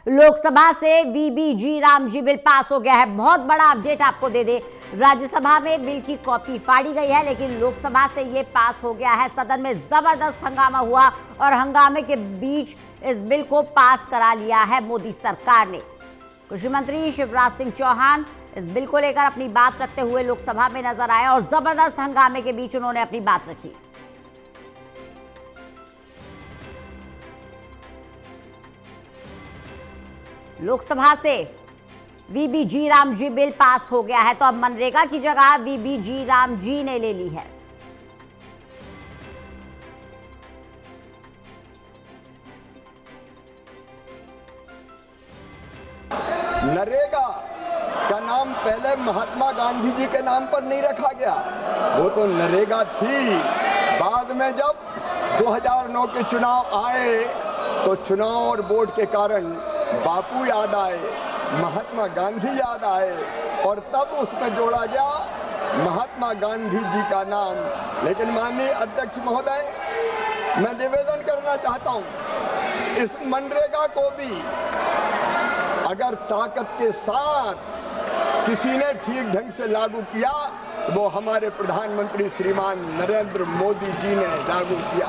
लोकसभा से VBG Ramji bill pass हो गया है। बहुत बड़ा अपडेट आपको दे दे, राज्यसभा में बिल की कॉपी फाड़ी गई है, लेकिन लोकसभा से ये पास हो गया है। सदन में जबरदस्त हंगामा हुआ और हंगामे के बीच इस बिल को पास करा लिया है मोदी सरकार ने। कृषि मंत्री शिवराज सिंह चौहान इस बिल को लेकर अपनी बात रखते हुए लोकसभा में नजर आए और जबरदस्त हंगामे के बीच उन्होंने अपनी बात रखी। लोकसभा से वीबीजी रामजी बिल पास हो गया है, तो अब मनरेगा की जगह वीबीजी रामजी ने ले ली है। नरेगा का नाम पहले महात्मा गांधी जी के नाम पर नहीं रखा गया, वो तो नरेगा थी। बाद में जब 2009 के चुनाव आए तो चुनाव और वोट के कारण बापू याद आए, महात्मा गांधी याद आए और तब उसमें जोड़ा गया महात्मा गांधी जी का नाम। लेकिन माननीय अध्यक्ष महोदय, मैं निवेदन करना चाहता हूं, इस मनरेगा को भी अगर ताकत के साथ किसी ने ठीक ढंग से लागू किया तो वो हमारे प्रधानमंत्री श्रीमान नरेंद्र मोदी जी ने लागू किया।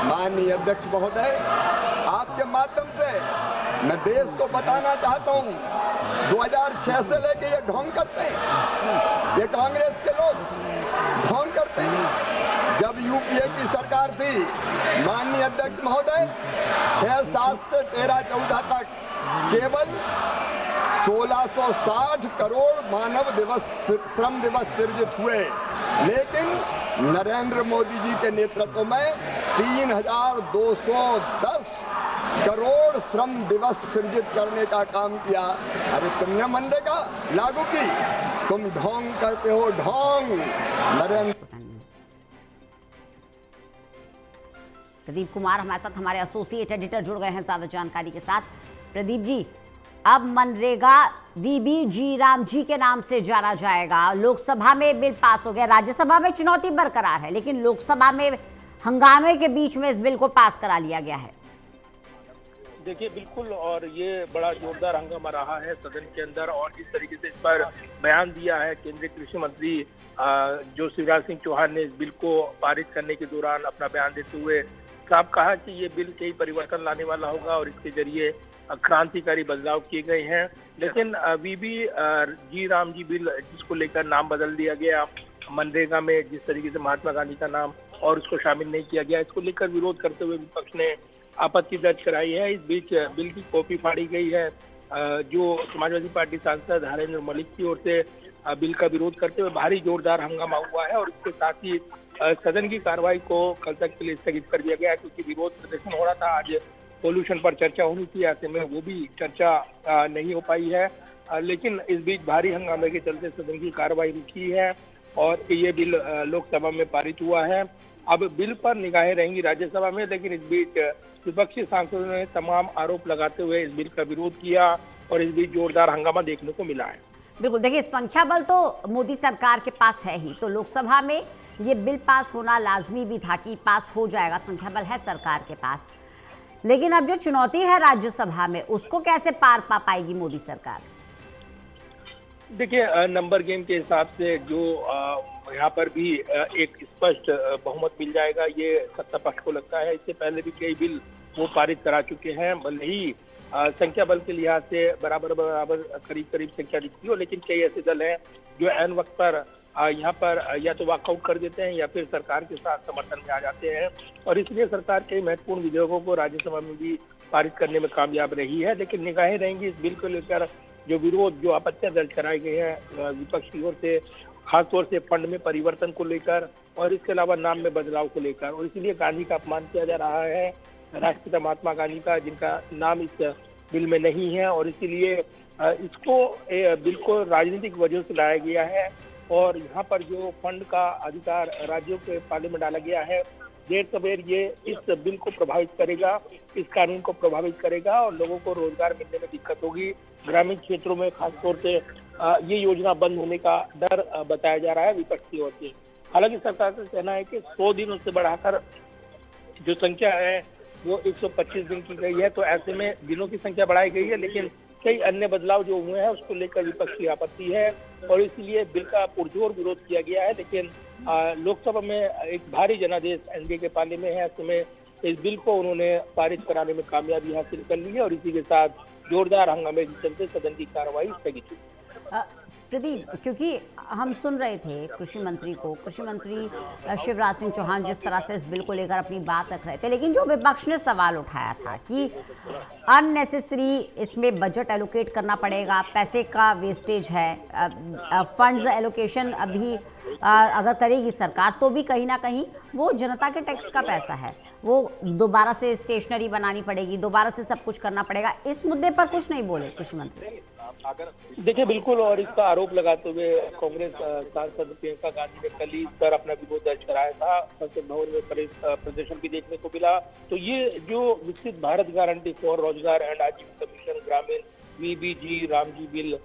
माननीय अध्यक्ष महोदय, आपके माध्यम से मैं देश को बताना चाहता हूं, 2006 से लेके ये ढोंग करते हैं, ये कांग्रेस के लोग ढोंग करते हैं। जब यूपीए की सरकार थी, माननीय अध्यक्ष महोदय, 6, 7 से 13, 14 तक केवल 1660 करोड़ मानव दिवस, श्रम दिवस सृजित हुए, लेकिन नरेंद्र मोदी जी के नेतृत्व में 3210 करोड़ श्रम दिवस सृजित करने का काम किया। अरे तुमने मनरेगा लागू की, तुम ढोंग करते हो, ढोंग। नरेंद्र प्रदीप कुमार हमारे साथ, हमारे एसोसिएट एडिटर जुड़ गए हैं ज्यादा जानकारी के साथ। प्रदीप जी, अब मनरेगा वीबीजी रामजी के नाम से जाना जाएगा। लोकसभा में बिल पास हो गया, राज्यसभा में चुनौती बरकरार है, लेकिन लोकसभा में हंगामे के बीच में इस बिल को पास करा लिया गया है। देखिए, बिल्कुल, और ये बड़ा जोरदार हंगामा रहा है सदन के अंदर, और जिस तरीके से इस पर बयान दिया है केंद्रीय कृषि मंत्री जो शिवराज सिंह चौहान ने इस बिल को पारित करने के दौरान अपना बयान देते हुए साफ कहा कि ये बिल कई परिवर्तन लाने वाला होगा और इसके जरिए क्रांतिकारी बदलाव किए गए हैं। लेकिन वीबीजी रामजी बिल, जिसको लेकर नाम बदल दिया गया, मनरेगा में जिस तरीके से महात्मा गांधी का नाम और उसको शामिल नहीं किया गया, इसको लेकर विरोध करते हुए विपक्ष ने आपत्ति दर्ज कराई है। इस बीच बिल की कॉपी फाड़ी गई है। जो समाजवादी पार्टी सांसद हरेंद्र मलिक की ओर से बिल का विरोध करते हुए भारी जोरदार हंगामा हुआ है और इसके साथ ही सदन की कार्रवाई को कल तक के लिए स्थगित कर दिया गया, क्योंकि विरोध प्रदर्शन हो रहा था। आज पोल्यूशन पर चर्चा होनी थी, ऐसे में वो भी चर्चा नहीं हो पाई है। लेकिन इस बीच भारी हंगामे के चलते सदन की कार्रवाई रुकी है और ये बिल लोकसभा में पारित हुआ है। अब बिल पर निगाहें रहेंगी राज्यसभा में, लेकिन इस बीच विपक्षी सांसदों ने तमाम आरोप लगाते हुए इस बिल का विरोध किया और इस बीच जोरदार हंगामा देखने को मिला है। बिल्कुल, देखिए, संख्या बल तो मोदी सरकार के पास है ही, तो लोकसभा में ये बिल पास होना लाजमी भी था कि पास हो जाएगा, संख्या बल है सरकार के पास। लेकिन अब जो चुनौती है राज्यसभा में, उसको कैसे पार पा पाएगी मोदी सरकार? देखिए, नंबर गेम के हिसाब से जो यहाँ पर भी एक स्पष्ट बहुमत मिल जाएगा, ये सत्ता पक्ष को लगता है। इससे पहले भी कई बिल वो पारित करा चुके हैं, भले ही संख्या बल के लिहाज से बराबर करीब संख्या दिखती हो, लेकिन कई ऐसे दल हैं जो ऐन वक्त पर यहाँ पर या तो वॉकआउट कर देते हैं या फिर सरकार के साथ समर्थन में आ जाते हैं, और इसलिए सरकार कई महत्वपूर्ण विधेयकों को राज्यसभा में भी पारित करने में कामयाब रही है। लेकिन निगाहें रहेंगी इस बिल को लेकर, जो विरोध, जो आपत्तियां दर्ज कराई गई हैं विपक्ष की ओर से, खासतौर से फंड में परिवर्तन को लेकर और इसके अलावा नाम में बदलाव को लेकर। और इसीलिए गांधी का अपमान किया जा रहा है, राष्ट्रपिता महात्मा गांधी का, जिनका नाम इस बिल में नहीं है, और इसीलिए इसको बिल को राजनीतिक वजह से लाया गया है। और यहाँ पर जो फंड का अधिकार राज्यों के पाले में डाला गया है, देर सवेर ये इस बिल को प्रभावित करेगा, इस कानून को प्रभावित करेगा और लोगों को रोजगार मिलने में दिक्कत होगी। ग्रामीण क्षेत्रों में खासतौर से ये योजना बंद होने का डर बताया जा रहा है विपक्ष की ओर से। हालांकि सरकार का कहना है कि 100 दिनों से बढ़ाकर जो संख्या है वो 125 दिन की गई है। तो ऐसे में दिनों की संख्या बढ़ाई गई है, लेकिन कई अन्य बदलाव जो हुए हैं उसको लेकर विपक्ष की आपत्ति है और इसलिए बिल का पुरजोर विरोध किया गया है। लेकिन लोकसभा में एक भारी जनादेश एनडीए के पाले में है। ऐसे में इस बिल को उन्होंने पारित कराने में कामयाबी हासिल कर ली है और इसी के साथ जोरदार हंगामे के चलते सदन की कार्रवाई स्थगित हुई। प्रदीप, क्योंकि हम सुन रहे थे कृषि मंत्री शिवराज सिंह चौहान जिस तरह से इस बिल को लेकर अपनी बात रख रहे थे, लेकिन जो विपक्ष ने सवाल उठाया था कि अननेसेसरी इसमें बजट एलोकेट करना पड़ेगा, पैसे का वेस्टेज है, फंड्स एलोकेशन अभी अगर करेगी सरकार तो भी कहीं ना कहीं वो जनता के टैक्स का पैसा है, वो दोबारा से स्टेशनरी बनानी पड़ेगी, दोबारा से सब कुछ करना पड़ेगा। इस मुद्दे पर कुछ नहीं बोले कृषि मंत्री। देखिए बिल्कुल, और इसका आरोप लगाते हुए कांग्रेस सांसद प्रियंका गांधी ने कल ही पर अपना विरोध दर्ज कराया था। संसद भवन में प्रदर्शन भी देखने को मिला। तो ये जो विकसित भारत गारंटी फॉर रोजगार एंड आजीविका मिशन ग्रामीण वीबीजी रामजी बिल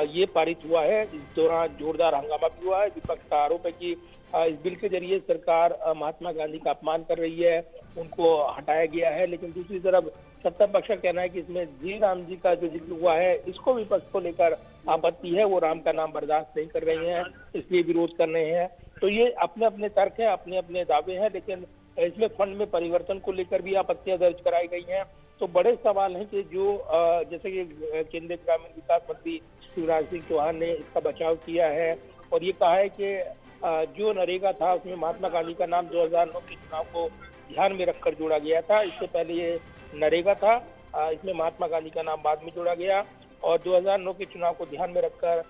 ये पारित हुआ है। इस दौरान जोरदार हंगामा भी हुआ है। विपक्ष का आरोप है कि इस बिल के जरिए सरकार महात्मा गांधी का अपमान कर रही है, उनको हटाया गया है। लेकिन दूसरी तरफ सत्ता पक्ष का कहना है कि इसमें जी राम जी का जो जिक्र हुआ है इसको विपक्ष को लेकर आपत्ति है, वो राम का नाम बर्दाश्त नहीं कर रहे हैं, इसलिए विरोध कर रहे हैं। तो ये अपने अपने तर्क हैं, अपने अपने दावे हैं, लेकिन इसमें फंड में परिवर्तन को लेकर भी आपत्तियां दर्ज कराई गई हैं। तो बड़े सवाल हैं कि जो जैसे कि केंद्रीय ग्रामीण विकास मंत्री शिवराज सिंह चौहान ने इसका बचाव किया है और ये कहा है कि जो नरेगा था उसमें महात्मा गांधी का नाम 2009 के चुनाव को ध्यान में रखकर जोड़ा गया था। इससे पहले ये नरेगा था, इसमें महात्मा गांधी का नाम बाद में जोड़ा गया और 2009 के चुनाव को ध्यान में रखकर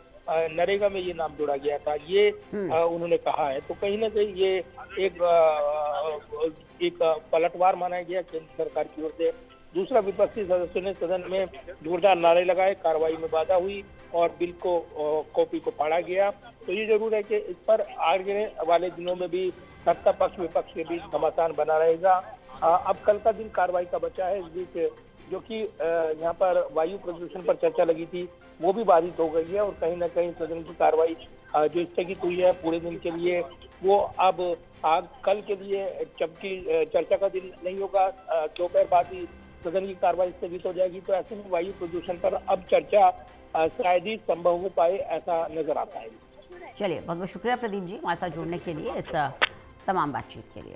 नरेगा में ये नाम जोड़ा गया था, ये उन्होंने कहा है। तो कहीं ना कहीं ये एक पलटवार माना गया केंद्र सरकार की ओर से। दूसरा, विपक्षी सदस्यों ने सदन में जोरदार नारे लगाए, कार्रवाई में बाधा हुई और बिल को कॉपी को फाड़ा गया। तो ये जरूर है कि इस पर आगे वाले दिनों में भी सत्ता पक्ष विपक्ष के बीच घमासान बना रहेगा। अब कल का दिन कार्रवाई का बचा है। इस बीच जो कि यहाँ पर वायु प्रदूषण पर चर्चा लगी थी वो भी बाधित हो गई है और कहीं ना कहीं सदन की कार्रवाई जो स्थगित हुई है पूरे दिन के लिए, वो अब कल के लिए जबकि चर्चा का दिन नहीं होगा, दोपहर बाद ही सदन की कार्रवाई स्थगित हो जाएगी। तो ऐसे में वायु प्रदूषण पर अब चर्चा शायद ही संभव हो पाए, ऐसा नजर आता है। चलिए, बहुत बहुत शुक्रिया प्रदीप जी हमारे साथ जुड़ने के लिए, इस तमाम बातचीत के लिए।